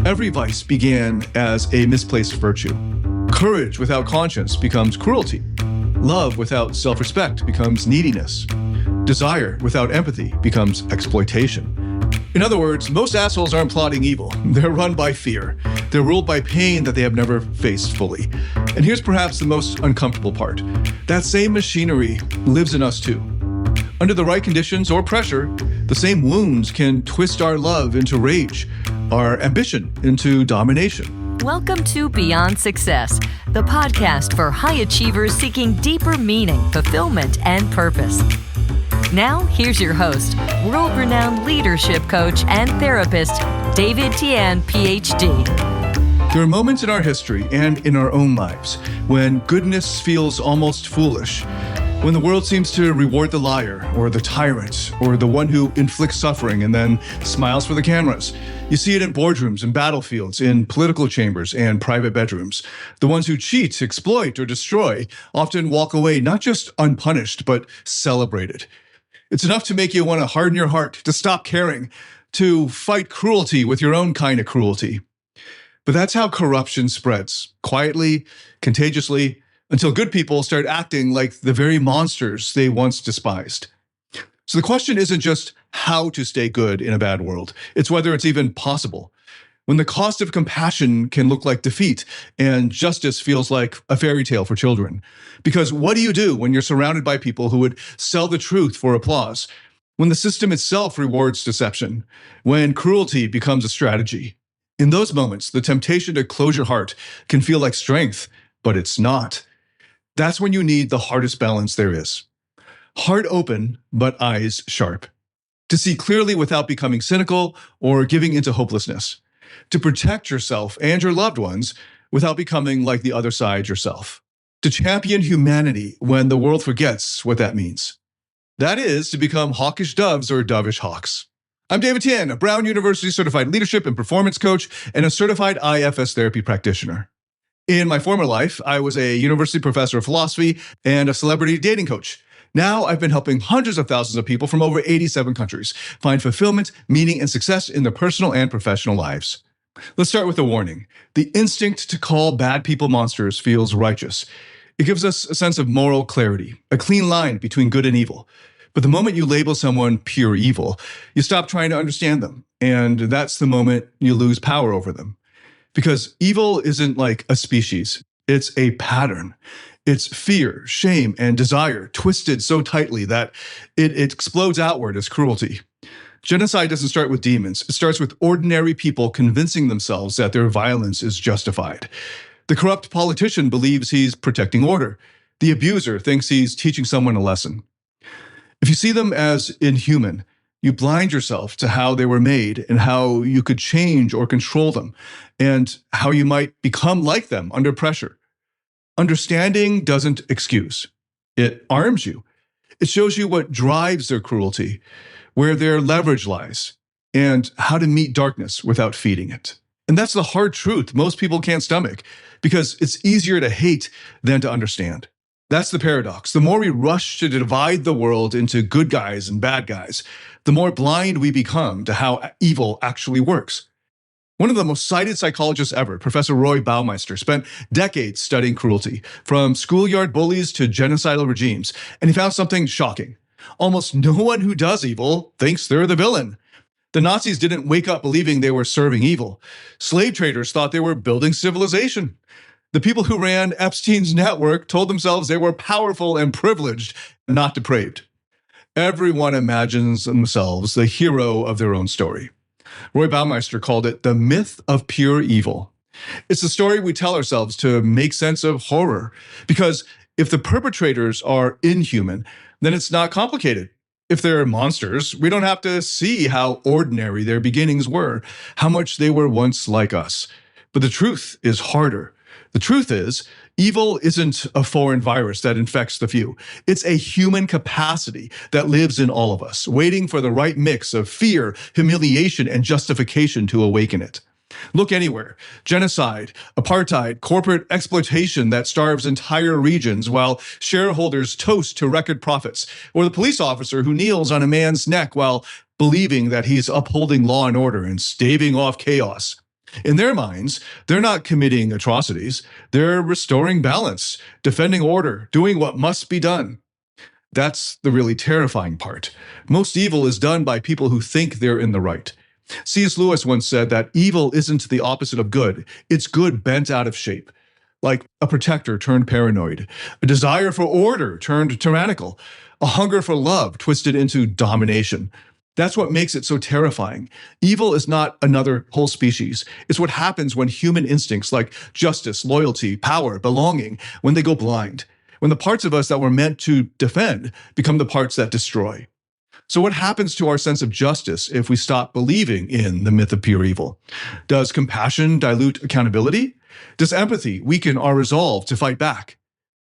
Every vice began as a misplaced virtue. Courage without conscience becomes cruelty. Love without self-respect becomes neediness. Desire without empathy becomes exploitation. In other words, most assholes aren't plotting evil. They're run by fear. They're ruled by pain that they have never faced fully. And here's perhaps the most uncomfortable part. That same machinery lives in us too. Under the right conditions or pressure, the same wounds can twist our love into rage, our ambition into domination. Welcome to Beyond Success, the podcast for high achievers seeking deeper meaning, fulfillment, and purpose. Now, here's your host, world-renowned leadership coach and therapist, David Tian, PhD. There are moments in our history and in our own lives when goodness feels almost foolish, when the world seems to reward the liar or the tyrant or the one who inflicts suffering and then smiles for the cameras. You see it in boardrooms and battlefields, in political chambers and private bedrooms. The ones who cheat, exploit, or destroy often walk away not just unpunished, but celebrated. It's enough to make you want to harden your heart, to stop caring, to fight cruelty with your own kind of cruelty. But that's how corruption spreads, quietly, contagiously, until good people start acting like the very monsters they once despised. So the question isn't just how to stay good in a bad world, it's whether it's even possible. When the cost of compassion can look like defeat and justice feels like a fairy tale for children. Because what do you do when you're surrounded by people who would sell the truth for applause? When the system itself rewards deception? When cruelty becomes a strategy? In those moments, the temptation to close your heart can feel like strength, but it's not. That's when you need the hardest balance there is. Heart open, but eyes sharp. To see clearly without becoming cynical or giving into hopelessness. To protect yourself and your loved ones without becoming like the other side yourself. To champion humanity when the world forgets what that means. That is to become hawkish doves or dovish hawks. I'm David Tian, a Brown University certified leadership and performance coach and a certified IFS therapy practitioner. In my former life, I was a university professor of philosophy and a celebrity dating coach. Now I've been helping hundreds of thousands of people from over 87 countries find fulfillment, meaning, and success in their personal and professional lives. Let's start with a warning. The instinct to call bad people monsters feels righteous. It gives us a sense of moral clarity, a clean line between good and evil. But the moment you label someone pure evil, you stop trying to understand them. And that's the moment you lose power over them. Because evil isn't like a species, it's a pattern. It's fear, shame, and desire twisted so tightly that it explodes outward as cruelty. Genocide doesn't start with demons. It starts with ordinary people convincing themselves that their violence is justified. The corrupt politician believes he's protecting order. The abuser thinks he's teaching someone a lesson. If you see them as inhuman, you blind yourself to how they were made and how you could change or control them and how you might become like them under pressure. Understanding doesn't excuse. It arms you. It shows you what drives their cruelty, where their leverage lies, and how to meet darkness without feeding it. And that's the hard truth most people can't stomach because it's easier to hate than to understand. That's the paradox. The more we rush to divide the world into good guys and bad guys, the more blind we become to how evil actually works. One of the most cited psychologists ever, Professor Roy Baumeister, spent decades studying cruelty, from schoolyard bullies to genocidal regimes, and he found something shocking. Almost no one who does evil thinks they're the villain. The Nazis didn't wake up believing they were serving evil. Slave traders thought they were building civilization. The people who ran Epstein's network told themselves they were powerful and privileged, not depraved. Everyone imagines themselves the hero of their own story. Roy Baumeister called it the myth of pure evil. It's the story we tell ourselves to make sense of horror. Because if the perpetrators are inhuman, then it's not complicated. If they're monsters, we don't have to see how ordinary their beginnings were, how much they were once like us. But the truth is harder. The truth is, evil isn't a foreign virus that infects the few. It's a human capacity that lives in all of us, waiting for the right mix of fear, humiliation, and justification to awaken it. Look anywhere. Genocide, apartheid, corporate exploitation that starves entire regions while shareholders toast to record profits, or the police officer who kneels on a man's neck while believing that he's upholding law and order and staving off chaos. In their minds, they're not committing atrocities. They're restoring balance, defending order, doing what must be done. That's the really terrifying part. Most evil is done by people who think they're in the right. C.S. Lewis once said that evil isn't the opposite of good. It's good bent out of shape. Like a protector turned paranoid, a desire for order turned tyrannical, a hunger for love twisted into domination. That's what makes it so terrifying. Evil is not another whole species. It's what happens when human instincts like justice, loyalty, power, belonging, when they go blind. When the parts of us that were meant to defend become the parts that destroy. So what happens to our sense of justice if we stop believing in the myth of pure evil? Does compassion dilute accountability? Does empathy weaken our resolve to fight back?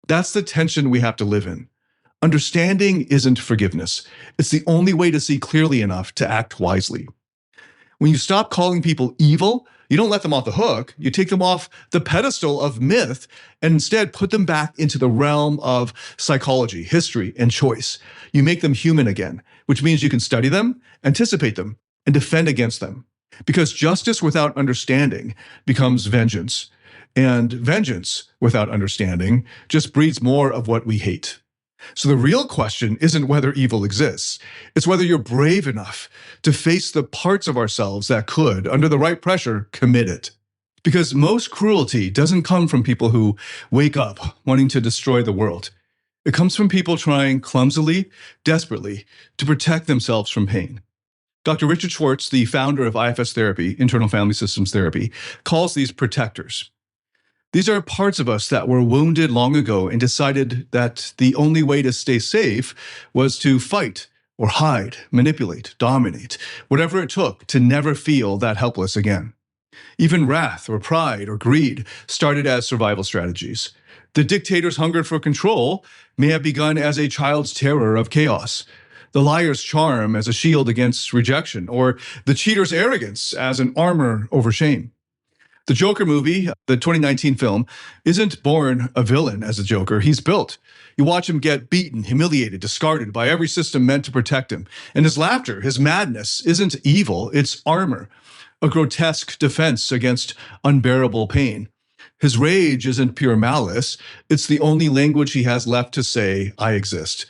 That's the tension we have to live in. Understanding isn't forgiveness. It's the only way to see clearly enough to act wisely. When you stop calling people evil, you don't let them off the hook. You take them off the pedestal of myth and instead put them back into the realm of psychology, history, and choice. You make them human again, which means you can study them, anticipate them, and defend against them. Because justice without understanding becomes vengeance. And vengeance without understanding just breeds more of what we hate. So the real question isn't whether evil exists. It's whether you're brave enough to face the parts of ourselves that could, under the right pressure, commit it. Because most cruelty doesn't come from people who wake up wanting to destroy the world. It comes from people trying clumsily, desperately, to protect themselves from pain. Dr. Richard Schwartz, the founder of IFS therapy, internal family systems therapy, calls these protectors. These are parts of us that were wounded long ago and decided that the only way to stay safe was to fight or hide, manipulate, dominate, whatever it took to never feel that helpless again. Even wrath or pride or greed started as survival strategies. The dictator's hunger for control may have begun as a child's terror of chaos, the liar's charm as a shield against rejection, or the cheater's arrogance as an armor over shame. The Joker movie, the 2019 film, isn't born a villain as a Joker. He's built. You watch him get beaten, humiliated, discarded by every system meant to protect him. And his laughter, his madness, isn't evil, it's armor, a grotesque defense against unbearable pain. His rage isn't pure malice. It's the only language he has left to say, I exist.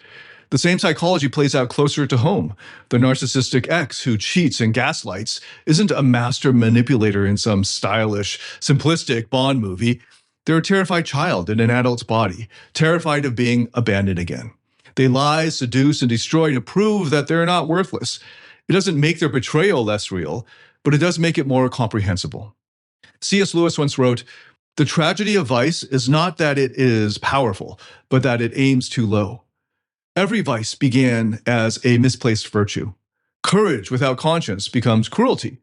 The same psychology plays out closer to home. The narcissistic ex who cheats and gaslights isn't a master manipulator in some stylish, simplistic Bond movie. They're a terrified child in an adult's body, terrified of being abandoned again. They lie, seduce, and destroy to prove that they're not worthless. It doesn't make their betrayal less real, but it does make it more comprehensible. C.S. Lewis once wrote, "The tragedy of vice is not that it is powerful, but that it aims too low." Every vice began as a misplaced virtue. Courage without conscience becomes cruelty.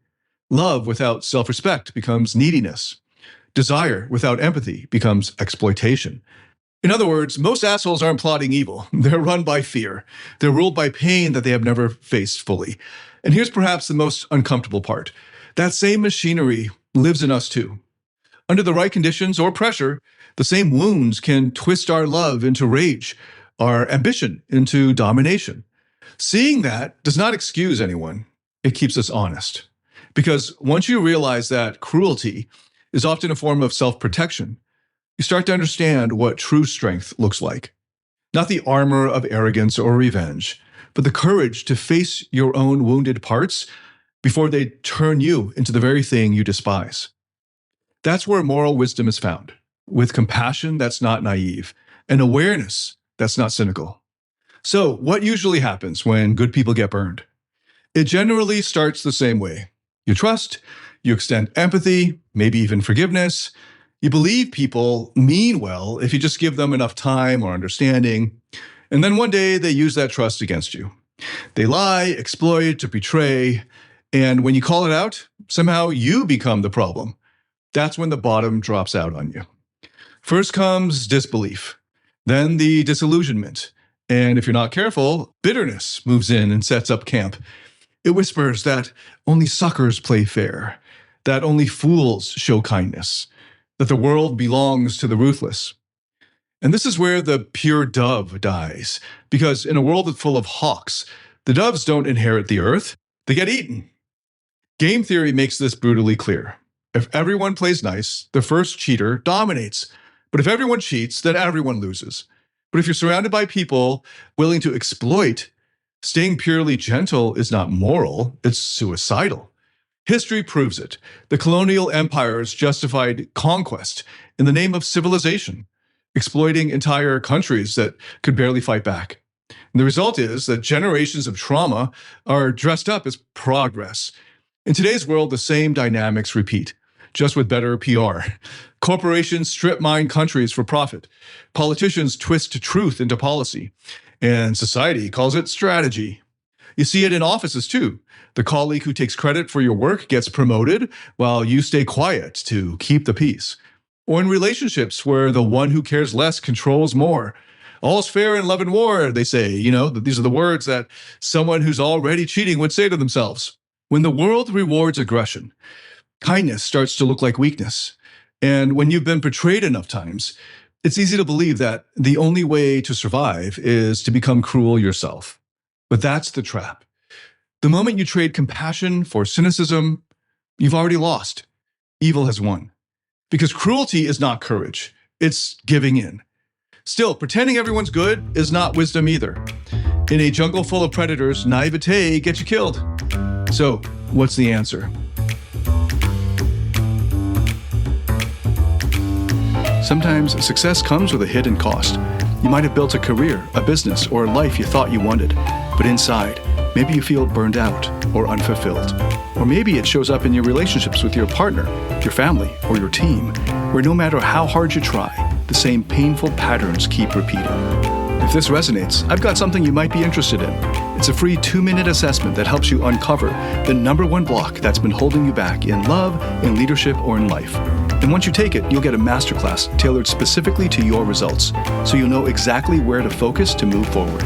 Love without self-respect becomes neediness. Desire without empathy becomes exploitation. In other words, most assholes aren't plotting evil. They're run by fear. They're ruled by pain that they have never faced fully. And here's perhaps the most uncomfortable part. That same machinery lives in us too. Under the right conditions or pressure, the same wounds can twist our love into rage, our ambition into domination. Seeing that does not excuse anyone. It keeps us honest. Because once you realize that cruelty is often a form of self-protection, you start to understand what true strength looks like. Not the armor of arrogance or revenge, but the courage to face your own wounded parts before they turn you into the very thing you despise. That's where moral wisdom is found, with compassion that's not naive, and awareness that's not cynical. So, what usually happens when good people get burned? It generally starts the same way. You trust, you extend empathy, maybe even forgiveness. You believe people mean well if you just give them enough time or understanding. And then one day they use that trust against you. They lie, exploit, or betray. And when you call it out, somehow you become the problem. That's when the bottom drops out on you. First comes disbelief. Then the disillusionment. And if you're not careful, bitterness moves in and sets up camp. It whispers that only suckers play fair, that only fools show kindness, that the world belongs to the ruthless. And this is where the pure dove dies, because in a world full of hawks, the doves don't inherit the earth, they get eaten. Game theory makes this brutally clear. If everyone plays nice, the first cheater dominates. But if everyone cheats, then everyone loses. But if you're surrounded by people willing to exploit, staying purely gentle is not moral, it's suicidal. History proves it. The colonial empires justified conquest in the name of civilization, exploiting entire countries that could barely fight back. And the result is that generations of trauma are dressed up as progress. In today's world, the same dynamics repeat, just with better PR. Corporations strip mine countries for profit. Politicians twist truth into policy. And society calls it strategy. You see it in offices too. The colleague who takes credit for your work gets promoted while you stay quiet to keep the peace. Or in relationships where the one who cares less controls more. All's fair in love and war, they say. These are the words that someone who's already cheating would say to themselves. When the world rewards aggression, kindness starts to look like weakness. And when you've been betrayed enough times, it's easy to believe that the only way to survive is to become cruel yourself. But that's the trap. The moment you trade compassion for cynicism, you've already lost. Evil has won. Because cruelty is not courage, it's giving in. Still, pretending everyone's good is not wisdom either. In a jungle full of predators, naivete gets you killed. So, what's the answer? Sometimes success comes with a hidden cost. You might have built a career, a business, or a life you thought you wanted, but inside, maybe you feel burned out or unfulfilled. Or maybe it shows up in your relationships with your partner, your family, or your team, where no matter how hard you try, the same painful patterns keep repeating. If this resonates, I've got something you might be interested in. It's a free 2-minute assessment that helps you uncover the number one block that's been holding you back in love, in leadership, or in life. And once you take it, you'll get a masterclass tailored specifically to your results, so you'll know exactly where to focus to move forward.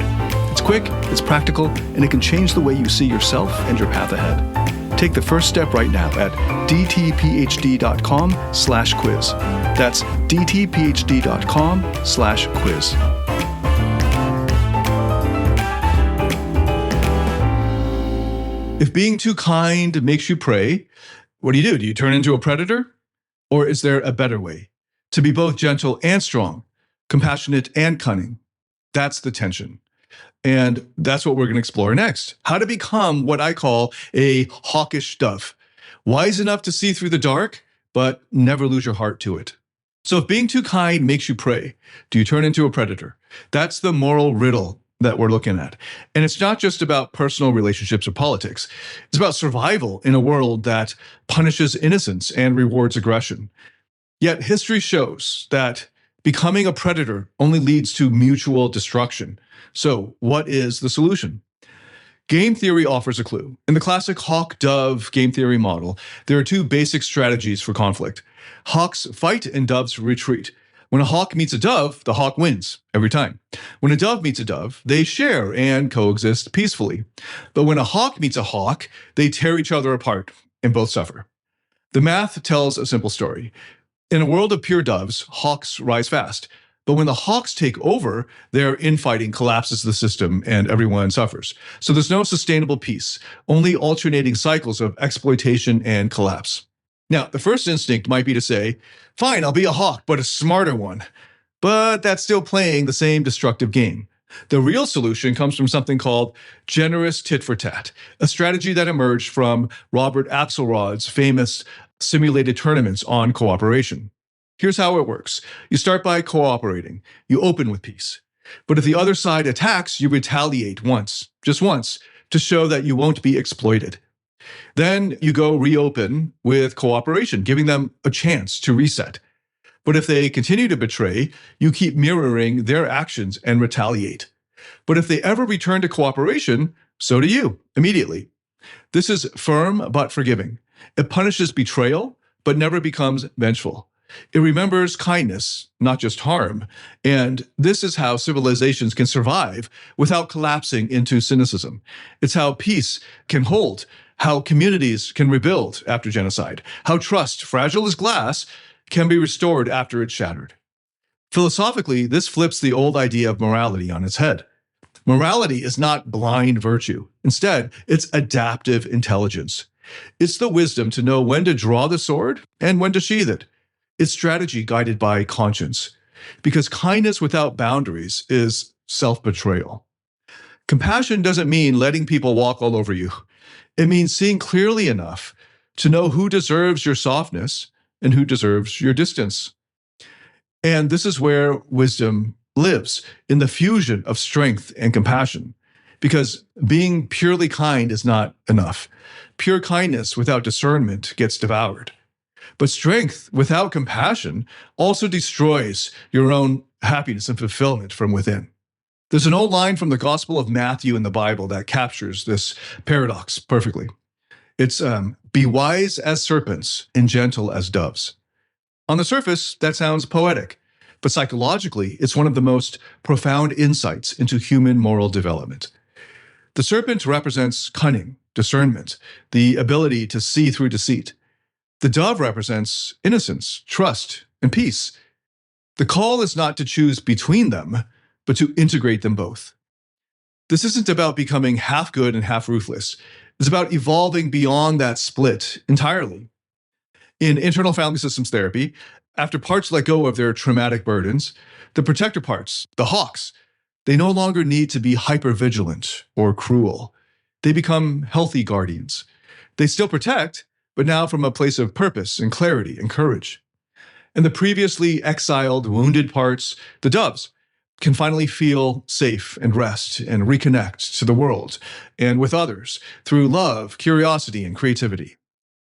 It's quick, it's practical, and it can change the way you see yourself and your path ahead. Take the first step right now at dtphd.com/quiz. That's dtphd.com/quiz. If being too kind makes you pray, what do? Do you turn into a predator? Or is there a better way? To be both gentle and strong, compassionate and cunning. That's the tension. And that's what we're going to explore next. How to become what I call a hawkish dove. Wise enough to see through the dark, but never lose your heart to it. So if being too kind makes you prey, do you turn into a predator? That's the moral riddle that we're looking at. And it's not just about personal relationships or politics. It's about survival in a world that punishes innocence and rewards aggression. Yet history shows that becoming a predator only leads to mutual destruction. So what is the solution? Game theory offers a clue. In the classic hawk-dove game theory model, there are two basic strategies for conflict. Hawks fight and doves retreat. When a hawk meets a dove, the hawk wins every time. When a dove meets a dove, they share and coexist peacefully. But when a hawk meets a hawk, they tear each other apart and both suffer. The math tells a simple story. In a world of pure doves, hawks rise fast. But when the hawks take over, their infighting collapses the system and everyone suffers. So there's no sustainable peace, only alternating cycles of exploitation and collapse. Now, the first instinct might be to say, fine, I'll be a hawk, but a smarter one. But that's still playing the same destructive game. The real solution comes from something called generous tit for tat, a strategy that emerged from Robert Axelrod's famous simulated tournaments on cooperation. Here's how it works. You start by cooperating. You open with peace. But if the other side attacks, you retaliate once, just once, to show that you won't be exploited. Then you go reopen with cooperation, giving them a chance to reset. But if they continue to betray, you keep mirroring their actions and retaliate. But if they ever return to cooperation, so do you, immediately. This is firm but forgiving. It punishes betrayal, but never becomes vengeful. It remembers kindness, not just harm. And this is how civilizations can survive without collapsing into cynicism. It's how peace can hold, how communities can rebuild after genocide, how trust, fragile as glass, can be restored after it's shattered. Philosophically, this flips the old idea of morality on its head. Morality is not blind virtue. Instead, it's adaptive intelligence. It's the wisdom to know when to draw the sword and when to sheathe it. It's strategy guided by conscience. Because kindness without boundaries is self-betrayal. Compassion doesn't mean letting people walk all over you. It means seeing clearly enough to know who deserves your softness and who deserves your distance. And this is where wisdom lives, in the fusion of strength and compassion. Because being purely kind is not enough. Pure kindness without discernment gets devoured. But strength without compassion also destroys your own happiness and fulfillment from within. There's an old line from the Gospel of Matthew in the Bible that captures this paradox perfectly. It's, be wise as serpents and gentle as doves. On the surface, that sounds poetic, but psychologically, it's one of the most profound insights into human moral development. The serpent represents cunning, discernment, the ability to see through deceit. The dove represents innocence, trust, and peace. The call is not to choose between them, but to integrate them both. This isn't about becoming half good and half ruthless. It's about evolving beyond that split entirely. In internal family systems therapy, after parts let go of their traumatic burdens, the protector parts, the hawks, they no longer need to be hypervigilant or cruel. They become healthy guardians. They still protect, but now from a place of purpose and clarity and courage. And the previously exiled, wounded parts, the doves, can finally feel safe and rest and reconnect to the world and with others through love, curiosity, and creativity.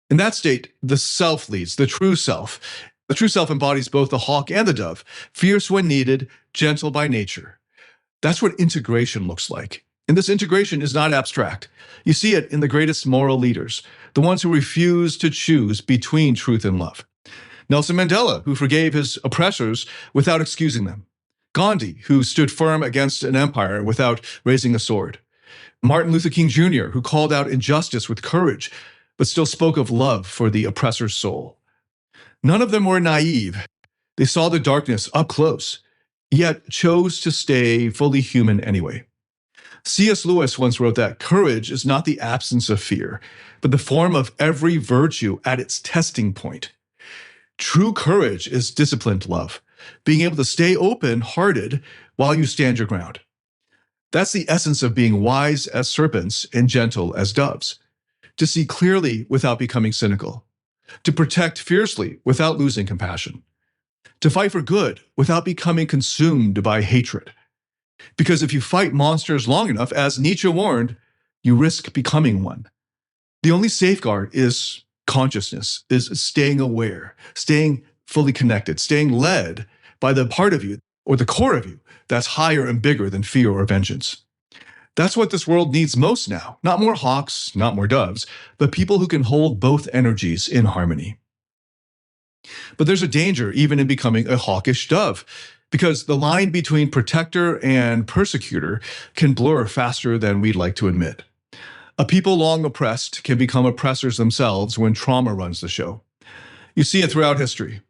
In that state, the self leads, the true self. The true self embodies both the hawk and the dove, fierce when needed, gentle by nature. That's what integration looks like. And this integration is not abstract. You see it in the greatest moral leaders, the ones who refuse to choose between truth and love. Nelson Mandela, who forgave his oppressors without excusing them. Gandhi, who stood firm against an empire without raising a sword. Martin Luther King Jr., who called out injustice with courage, but still spoke of love for the oppressor's soul. None of them were naive. They saw the darkness up close, yet chose to stay fully human anyway. C.S. Lewis once wrote that courage is not the absence of fear, but the form of every virtue at its testing point. True courage is disciplined love, being able to stay open-hearted while you stand your ground. That's the essence of being wise as serpents and gentle as doves. To see clearly without becoming cynical. To protect fiercely without losing compassion. To fight for good without becoming consumed by hatred. Because if you fight monsters long enough, as Nietzsche warned, you risk becoming one. The only safeguard is consciousness, is staying aware, staying fully connected, staying led by the part of you or the core of you that's higher and bigger than fear or vengeance. That's what this world needs most now. Not more hawks, not more doves, but people who can hold both energies in harmony. But there's a danger even in becoming a hawkish dove, because the line between protector and persecutor can blur faster than we'd like to admit. A people long oppressed can become oppressors themselves when trauma runs the show. You see it throughout history.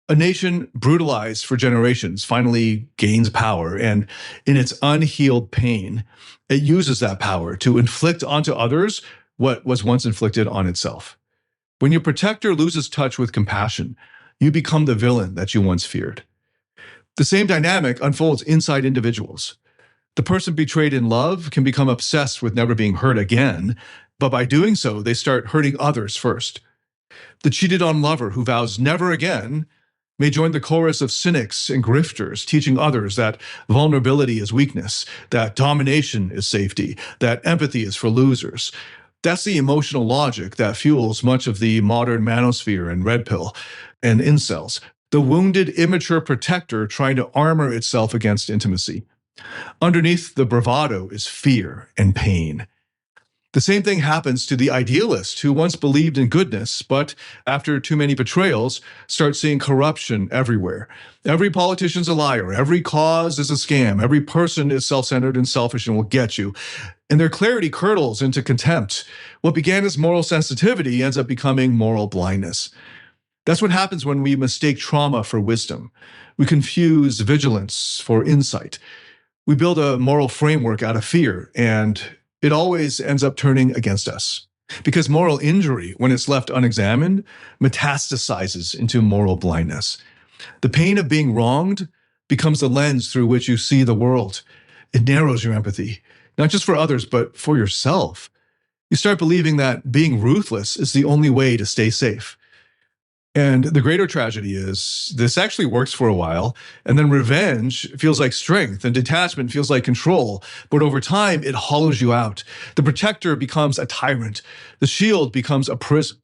A nation brutalized for generations finally gains power, and in its unhealed pain, it uses that power to inflict onto others what was once inflicted on itself. When your protector loses touch with compassion, you become the villain that you once feared. The same dynamic unfolds inside individuals. The person betrayed in love can become obsessed with never being hurt again, but by doing so, they start hurting others first. The cheated on lover who vows never again may join the chorus of cynics and grifters, teaching others that vulnerability is weakness, that domination is safety, that empathy is for losers. That's the emotional logic that fuels much of the modern manosphere and red pill and incels, the wounded, immature protector trying to armor itself against intimacy. Underneath the bravado is fear and pain. The same thing happens to the idealist who once believed in goodness, but after too many betrayals, starts seeing corruption everywhere. Every politician's a liar. Every cause is a scam. Every person is self-centered and selfish and will get you. And their clarity curdles into contempt. What began as moral sensitivity ends up becoming moral blindness. That's what happens when we mistake trauma for wisdom. We confuse vigilance for insight. We build a moral framework out of fear, and it always ends up turning against us. Because moral injury, when it's left unexamined, metastasizes into moral blindness. The pain of being wronged becomes the lens through which you see the world. It narrows your empathy, not just for others, but for yourself. You start believing that being ruthless is the only way to stay safe. And the greater tragedy is this actually works for a while, and then revenge feels like strength and detachment feels like control. But over time, it hollows you out. The protector becomes a tyrant. The shield becomes a prison.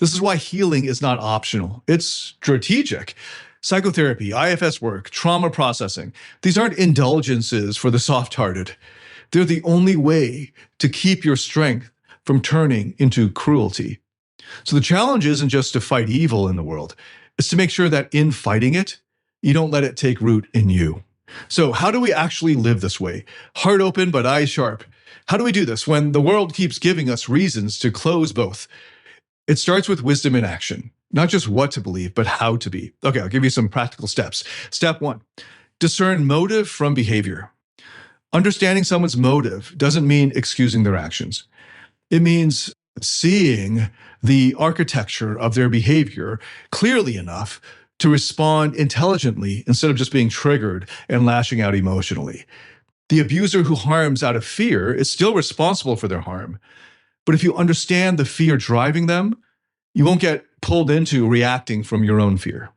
This is why healing is not optional. It's strategic. Psychotherapy, IFS work, trauma processing, these aren't indulgences for the soft-hearted. They're the only way to keep your strength from turning into cruelty. So the challenge isn't just to fight evil in the world. It's to make sure that in fighting it, you don't let it take root in you. So how do we actually live this way? Heart open, but eyes sharp. How do we do this when the world keeps giving us reasons to close both? It starts with wisdom in action, not just what to believe, but how to be. Okay, I'll give you some practical steps. Step 1, discern motive from behavior. Understanding someone's motive doesn't mean excusing their actions. It means seeing the architecture of their behavior clearly enough to respond intelligently instead of just being triggered and lashing out emotionally. The abuser who harms out of fear is still responsible for their harm. But if you understand the fear driving them, you won't get pulled into reacting from your own fear.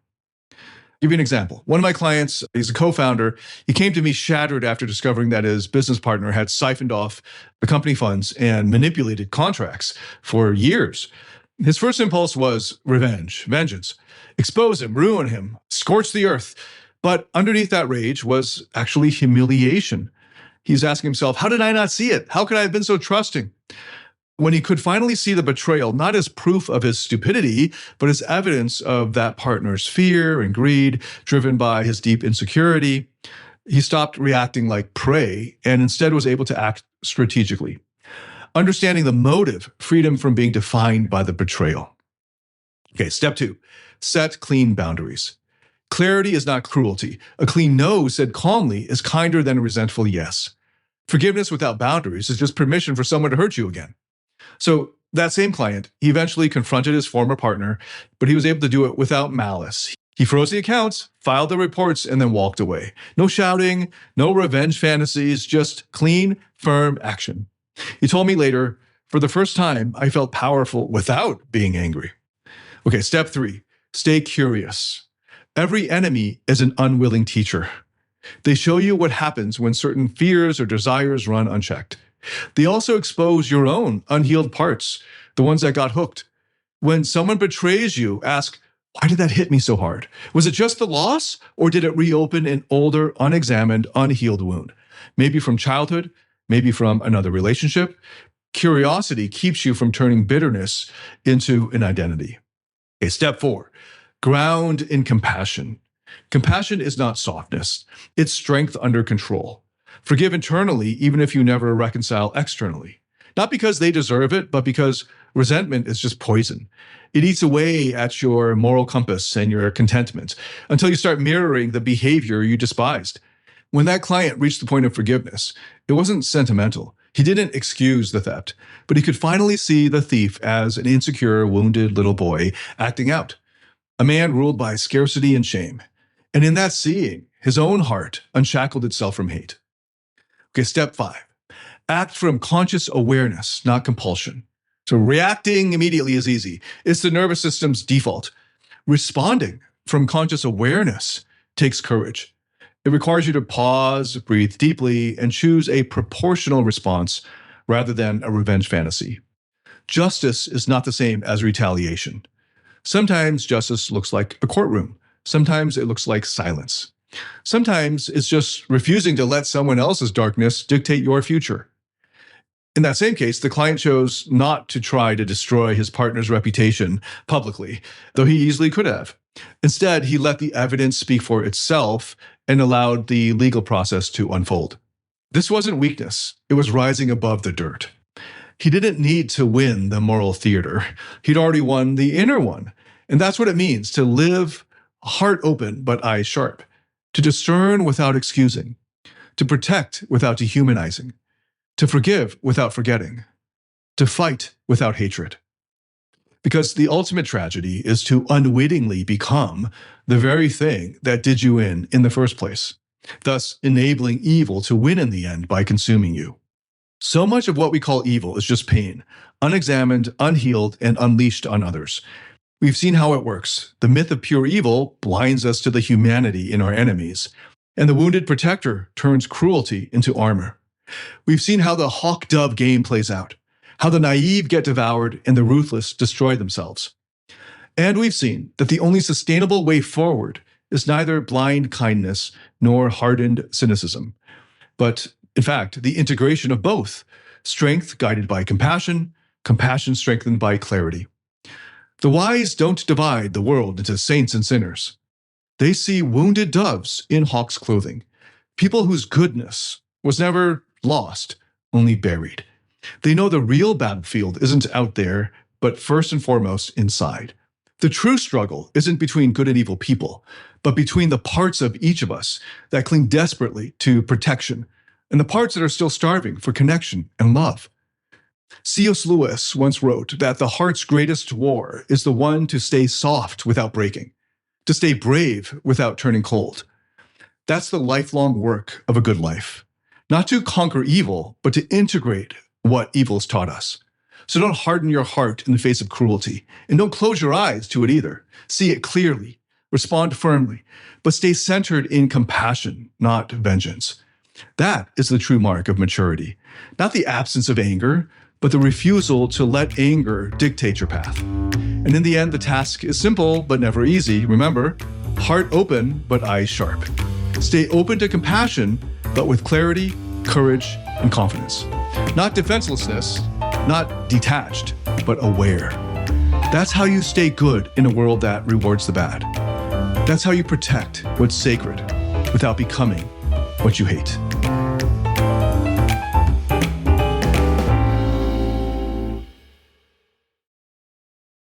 I'll give you an example. One of my clients, he's a co-founder. He came to me shattered after discovering that his business partner had siphoned off the company funds and manipulated contracts for years. His first impulse was revenge, vengeance, expose him, ruin him, scorch the earth. But underneath that rage was actually humiliation. He's asking himself, how did I not see it? How could I have been so trusting? When he could finally see the betrayal, not as proof of his stupidity, but as evidence of that partner's fear and greed, driven by his deep insecurity, he stopped reacting like prey and instead was able to act strategically. Understanding the motive freed him from being defined by the betrayal. Okay, step 2, set clean boundaries. Clarity is not cruelty. A clean no said calmly is kinder than a resentful yes. Forgiveness without boundaries is just permission for someone to hurt you again. So that same client, he eventually confronted his former partner, but he was able to do it without malice. He froze the accounts, filed the reports, and then walked away. No shouting, no revenge fantasies, just clean, firm action. He told me later, for the first time, I felt powerful without being angry. Okay, step 3, stay curious. Every enemy is an unwilling teacher. They show you what happens when certain fears or desires run unchecked. They also expose your own unhealed parts, the ones that got hooked. When someone betrays you, ask, why did that hit me so hard? Was it just the loss, or did it reopen an older, unexamined, unhealed wound? Maybe from childhood, maybe from another relationship. Curiosity keeps you from turning bitterness into an identity. Okay, step 4, ground in compassion. Compassion is not softness. It's strength under control. Forgive internally, even if you never reconcile externally. Not because they deserve it, but because resentment is just poison. It eats away at your moral compass and your contentment until you start mirroring the behavior you despised. When that client reached the point of forgiveness, it wasn't sentimental. He didn't excuse the theft, but he could finally see the thief as an insecure, wounded little boy acting out. A man ruled by scarcity and shame. And in that seeing, his own heart unshackled itself from hate. Okay, step 5, act from conscious awareness, not compulsion. So reacting immediately is easy. It's the nervous system's default. Responding from conscious awareness takes courage. It requires you to pause, breathe deeply, and choose a proportional response rather than a revenge fantasy. Justice is not the same as retaliation. Sometimes justice looks like a courtroom. Sometimes it looks like silence. Sometimes it's just refusing to let someone else's darkness dictate your future. In that same case, the client chose not to try to destroy his partner's reputation publicly, though he easily could have. Instead, he let the evidence speak for itself and allowed the legal process to unfold. This wasn't weakness. It was rising above the dirt. He didn't need to win the moral theater. He'd already won the inner one. And that's what it means to live heart open but eyes sharp, to discern without excusing, to protect without dehumanizing, to forgive without forgetting. to fight without hatred. Because the ultimate tragedy is to unwittingly become the very thing that did you in the first place, thus enabling evil to win in the end by consuming you. So much of what we call evil is just pain, unexamined, unhealed, and unleashed on others. We've seen how it works. The myth of pure evil blinds us to the humanity in our enemies, and the wounded protector turns cruelty into armor. We've seen how the Hawkish Dove game plays out, how the naive get devoured and the ruthless destroy themselves. And we've seen that the only sustainable way forward is neither blind kindness nor hardened cynicism, but in fact, the integration of both, strength guided by compassion, compassion strengthened by clarity. The wise don't divide the world into saints and sinners. They see wounded doves in hawk's clothing, people whose goodness was never lost, only buried. They know the real battlefield isn't out there, but first and foremost inside. The true struggle isn't between good and evil people, but between the parts of each of us that cling desperately to protection and the parts that are still starving for connection and love. C.S. Lewis once wrote that the heart's greatest war is the one to stay soft without breaking, to stay brave without turning cold. That's the lifelong work of a good life. Not to conquer evil, but to integrate what evil's taught us. So don't harden your heart in the face of cruelty, and don't close your eyes to it either. See it clearly, respond firmly, but stay centered in compassion, not vengeance. That is the true mark of maturity. Not the absence of anger, but the refusal to let anger dictate your path. And in the end, the task is simple, but never easy. Remember, heart open, but eyes sharp. Stay open to compassion, but with clarity, courage, and confidence. Not defenselessness, not detached, but aware. That's how you stay good in a world that rewards the bad. That's how you protect what's sacred without becoming what you hate.